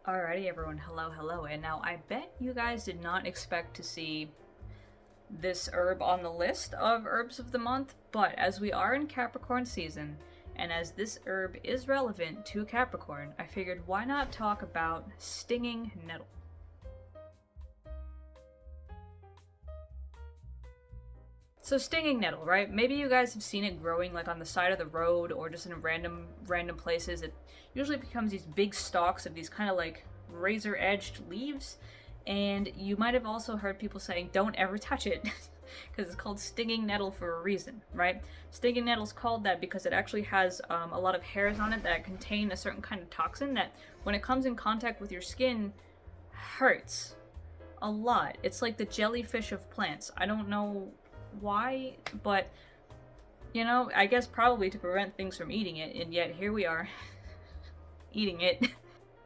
Alrighty everyone, hello, and now I bet you guys did not expect to see this herb on the list of herbs of the month, but as we are in Capricorn season, and as this herb is relevant to Capricorn, I figured why not talk about stinging nettle. So stinging nettle, right? Maybe you guys have seen it growing like on the side of the road or just in random places. It usually becomes these big stalks of these kind of like razor-edged leaves, and you might have also heard people saying don't ever touch it because it's called stinging nettle for a reason, right? Stinging nettle's called that because it actually has a lot of hairs on it that contain a certain kind of toxin that when it comes in contact with your skin hurts a lot. It's like the jellyfish of plants. I don't know why, but you know, I guess probably to prevent things from eating it, and yet here we are eating it.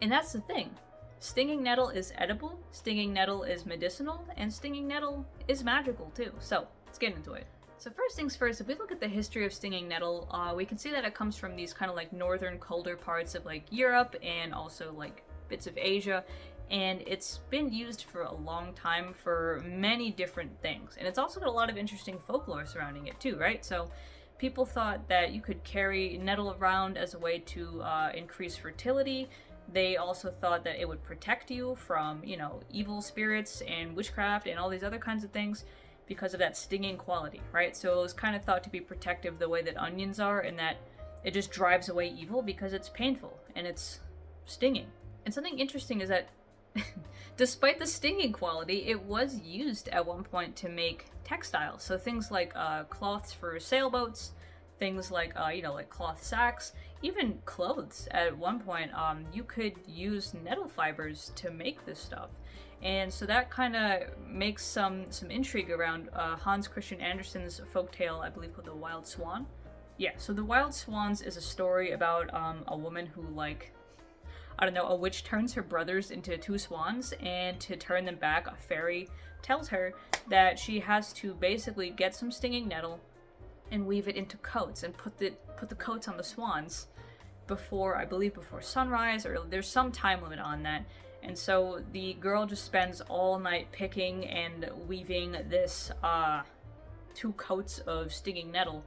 And that's the thing. Stinging nettle is edible, stinging nettle is medicinal, and stinging nettle is magical too. So let's get into it. So first things first, if we look at the history of stinging nettle, we can see that it comes from these kind of like northern colder parts of like Europe and also like bits of Asia, and it's been used for a long time for many different things. And it's also got a lot of interesting folklore surrounding it too, right? So people thought that you could carry nettle around as a way to increase fertility. They also thought that it would protect you from, you know, evil spirits and witchcraft and all these other kinds of things because of that stinging quality, right? So it was kind of thought to be protective the way that onions are, and that it just drives away evil because it's painful and it's stinging. And something interesting is that despite the stinging quality, it was used at one point to make textiles. So things like cloths for sailboats, things like, like cloth sacks, even clothes. At one point, you could use nettle fibers to make this stuff. And so that kind of makes some intrigue around Hans Christian Andersen's folktale, I believe, called The Wild Swan. Yeah, so The Wild Swans is a story about a woman who, like, a witch turns her brothers into two swans, and to turn them back, a fairy tells her that she has to basically get some stinging nettle and weave it into coats and put the coats on the swans before sunrise, or there's some time limit on that. And so the girl just spends all night picking and weaving this two coats of stinging nettle,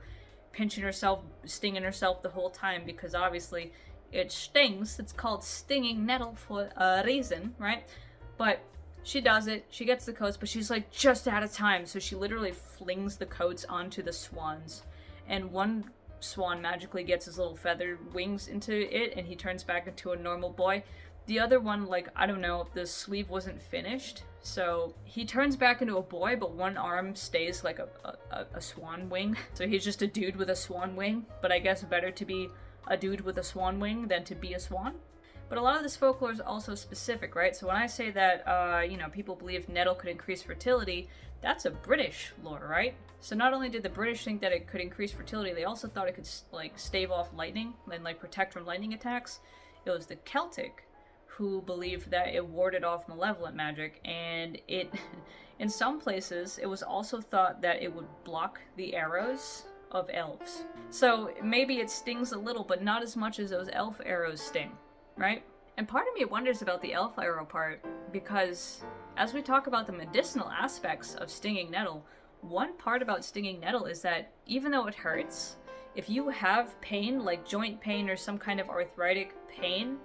pinching herself, stinging herself the whole time because obviously it stings. It's called stinging nettle for a reason, right? But she does it, she gets the coats, but she's like just out of time, so she literally flings the coats onto the swans, and one swan magically gets his little feather wings into it and he turns back into a normal boy. The other one, the sleeve wasn't finished, so he turns back into a boy, but one arm stays like a swan wing, so he's just a dude with a swan wing. But I guess better to be a dude with a swan wing than to be a swan. But a lot of this folklore is also specific, right? So when I say that, people believe nettle could increase fertility, that's a British lore, right? So not only did the British think that it could increase fertility, they also thought it could, like, stave off lightning and, like, protect from lightning attacks. It was the Celtic who believed that it warded off malevolent magic, and it, in some places, it was also thought that it would block the arrows of elves. So maybe it stings a little, but not as much as those elf arrows sting, right? And part of me wonders about the elf arrow part, because as we talk about the medicinal aspects of stinging nettle, one part about stinging nettle is that even though it hurts, if you have pain, like joint pain or some kind of arthritic pain,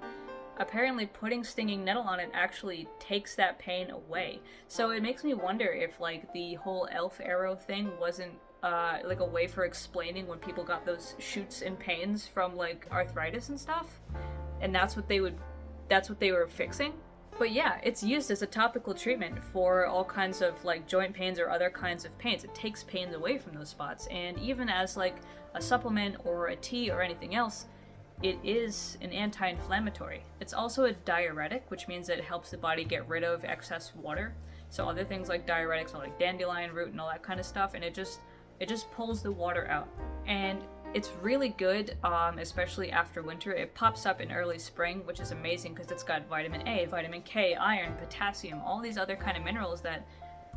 apparently putting stinging nettle on it actually takes that pain away. So it makes me wonder if, like, the whole elf arrow thing wasn't like a way for explaining when people got those shoots and pains from, like, arthritis and stuff, and that's what they were fixing. But yeah, it's used as a topical treatment for all kinds of, like, joint pains or other kinds of pains. It takes pains away from those spots, and even as, like, a supplement or a tea or anything else, it is an anti-inflammatory. It's also a diuretic, which means that it helps the body get rid of excess water. So other things like diuretics are like dandelion root and all that kind of stuff, and it just pulls the water out. And it's really good, especially after winter. It pops up in early spring, which is amazing because it's got vitamin A, vitamin K, iron, potassium, all these other kind of minerals that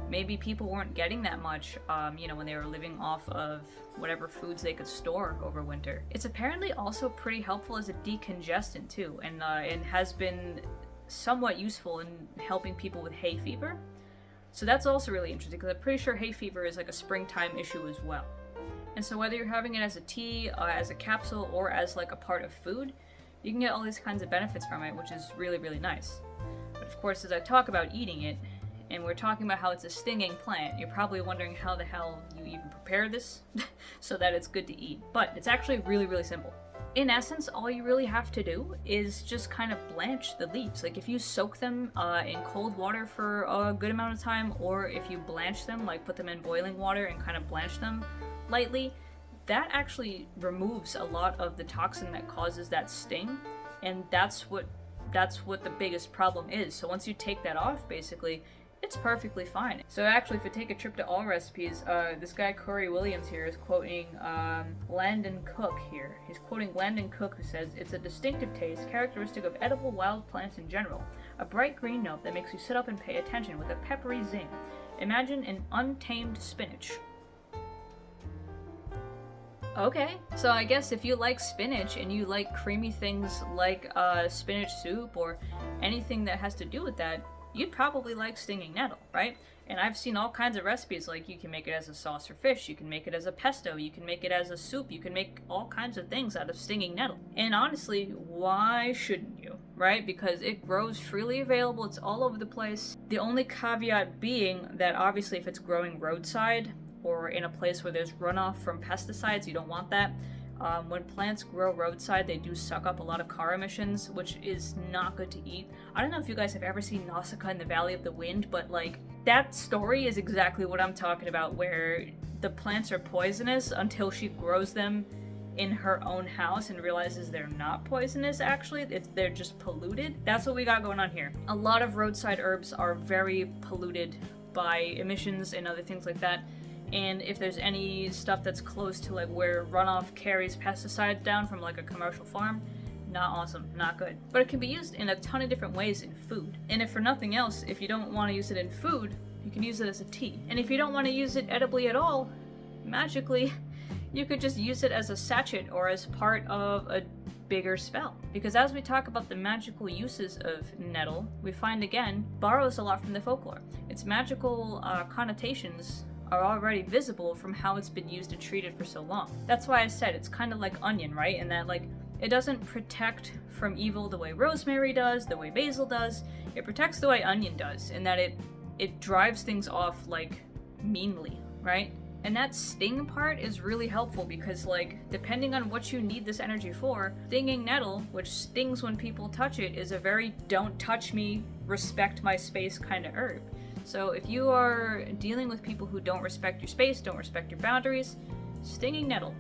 maybe people weren't getting that much, when they were living off of whatever foods they could store over winter. It's apparently also pretty helpful as a decongestant too, and has been somewhat useful in helping people with hay fever. So that's also really interesting, because I'm pretty sure hay fever is like a springtime issue as well. And so whether you're having it as a tea, as a capsule, or as like a part of food, you can get all these kinds of benefits from it, which is really, really nice. But of course, as I talk about eating it, and we're talking about how it's a stinging plant, you're probably wondering how the hell you even prepare this so that it's good to eat. But it's actually really, really simple. In essence, all you really have to do is just kind of blanch the leaves. Like if you soak them in cold water for a good amount of time, or if you blanch them, like put them in boiling water and kind of blanch them lightly, that actually removes a lot of the toxin that causes that sting, and that's what the biggest problem is. So once you take that off, basically, it's perfectly fine. So actually, if you take a trip to All Recipes, this guy Corey Williams here is quoting Landon Cook here. He's quoting Landon Cook, who says, "It's a distinctive taste, characteristic of edible wild plants in general. A bright green note that makes you sit up and pay attention with a peppery zing. Imagine an untamed spinach." Okay, so I guess if you like spinach and you like creamy things like spinach soup or anything that has to do with that, you'd probably like stinging nettle, right? And I've seen all kinds of recipes, like you can make it as a sauce for fish, you can make it as a pesto, you can make it as a soup, you can make all kinds of things out of stinging nettle. And honestly, why shouldn't you, right? Because it grows freely available, it's all over the place. The only caveat being that obviously if it's growing roadside or in a place where there's runoff from pesticides, you don't want that. When plants grow roadside, they do suck up a lot of car emissions, which is not good to eat. I don't know if you guys have ever seen Nausicaa in the Valley of the Wind, but like that story is exactly what I'm talking about, where the plants are poisonous until she grows them in her own house and realizes they're not poisonous actually, they're just polluted. That's what we got going on here. A lot of roadside herbs are very polluted by emissions and other things like that. And if there's any stuff that's close to like where runoff carries pesticides down from like a commercial farm, not awesome, not good. But it can be used in a ton of different ways in food. And if for nothing else, if you don't want to use it in food, you can use it as a tea. And if you don't want to use it edibly at all, magically, you could just use it as a sachet or as part of a bigger spell. Because as we talk about the magical uses of nettle, we find again, borrows a lot from the folklore. Its magical connotations are already visible from how it's been used and treated for so long. That's why I said it's kind of like onion, right? And that like it doesn't protect from evil the way rosemary does, the way basil does. It protects the way onion does, in that it drives things off like meanly, right? And that sting part is really helpful because like depending on what you need this energy for, stinging nettle, which stings when people touch it, is a very don't touch me, respect my space kind of herb. So if you are dealing with people who don't respect your space, don't respect your boundaries, stinging nettle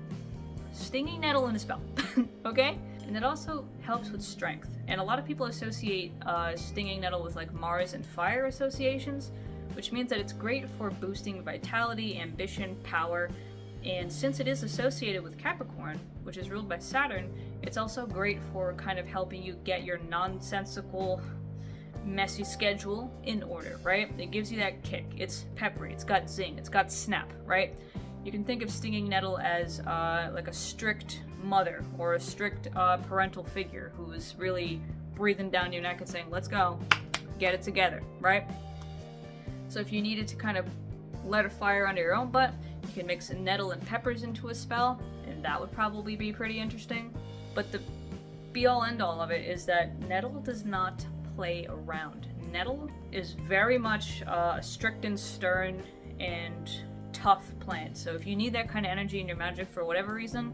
in a spell, okay? And it also helps with strength. And a lot of people associate stinging nettle with like Mars and fire associations, which means that it's great for boosting vitality, ambition, power. And since it is associated with Capricorn, which is ruled by Saturn, it's also great for kind of helping you get your nonsensical, messy schedule in order, right? It gives you that kick. It's peppery, it's got zing, it's got snap, right? You can think of stinging nettle as like a strict mother or a strict parental figure who is really breathing down your neck and saying, let's go, get it together, right? So if you needed to kind of let a fire under your own butt, you can mix nettle and peppers into a spell, and that would probably be pretty interesting. But the be-all end-all of it is that nettle does not play around. Nettle is very much a strict and stern and tough plant. So if you need that kind of energy in your magic for whatever reason,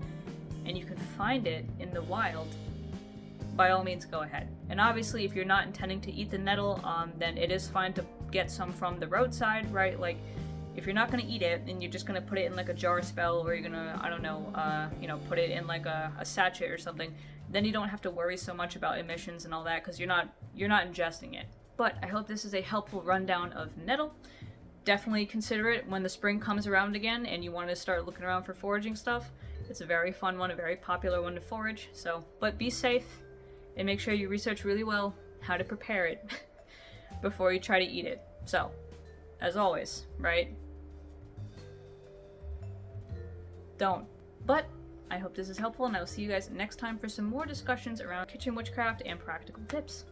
and you can find it in the wild, by all means go ahead. And obviously if you're not intending to eat the nettle, then it is fine to get some from the roadside, right? Like if you're not going to eat it and you're just going to put it in like a jar spell, or you're going to, I don't know, put it in like a sachet or something, then you don't have to worry so much about emissions and all that because you're not ingesting it. But I hope this is a helpful rundown of nettle. Definitely consider it when the spring comes around again and you want to start looking around for foraging stuff. It's a very fun one, a very popular one to forage. So, but be safe and make sure you research really well how to prepare it before you try to eat it. So, as always, right? Don't. But I hope this is helpful, and I will see you guys next time for some more discussions around kitchen witchcraft and practical tips.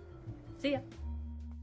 See ya.